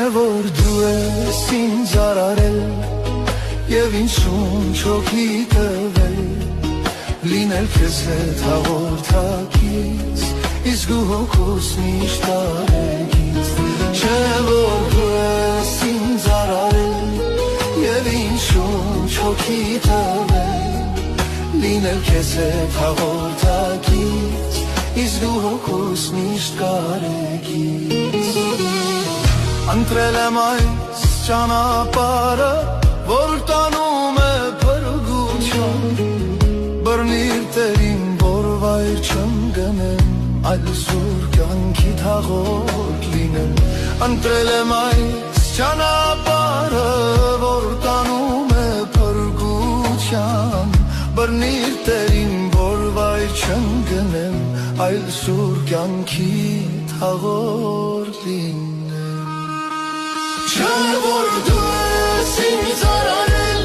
որ դու ես ինձ արարել Եվ ինձ շունչոքի տվել Լինել քեզ հետ հաղորդակից Իսկ դու հոգուս միշտ արեգից Չէ որ դու ես ինձ արարել Եվ ինձ շունչոքի տվել Լինել քեզ հետ հաղորդակից Իսկ դու հոգուս միշտ կարեգից Ընտրել եմ այս ճանապարհը, որ տանում է փրկություն Բռնիր Տերին, որ վայր չեմ գնեմ, այլ սուր կյանքի թաղորդ լինեմ Ընտրել եմ այս ճանապարհը, որ տանում է փրկություն Բռնիր Տերին, որ վայր չեմ գնեմ, այլ սուր կյանքի թաղորդ լինեմ Չէ որ դու ես ինձ արարել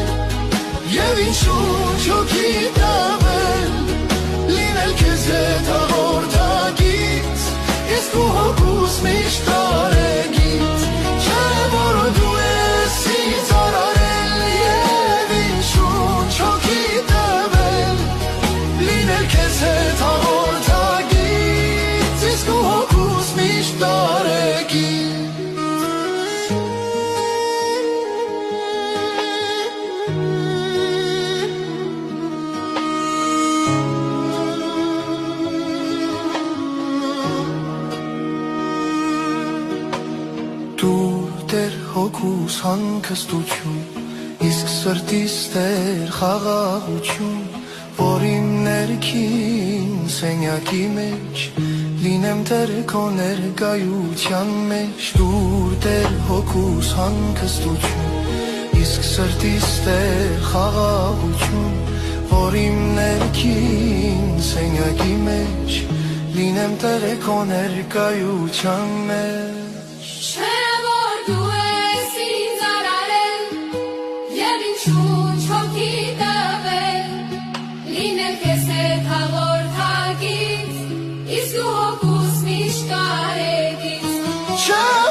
Եվ ինձ շունչոքի տվել Լինել քեզ հետ հաղորդակից Իսկ դու հոգուս միշտ կարեգից Չէ որ դու ես ինձ արարել Եվ ինձ շունչոքի տվել Լինել քեզ հետ հաղորդակից Իսկ դու հոգուս միշտ կարեգից Հոգուս հանգստություն, իսկ սրտիս տեր խաղաղություն, որ իմ ներքին սենյակի մեջ, լինեմ տեր քո ներկայության մեջ, դուր տեր հոգուս հանգստություն, իսկ սրտիս տեր խաղաղություն, որ իմ ներքին սենյակի մեջ, լինեմ տեր քո ներկայության մեջ Show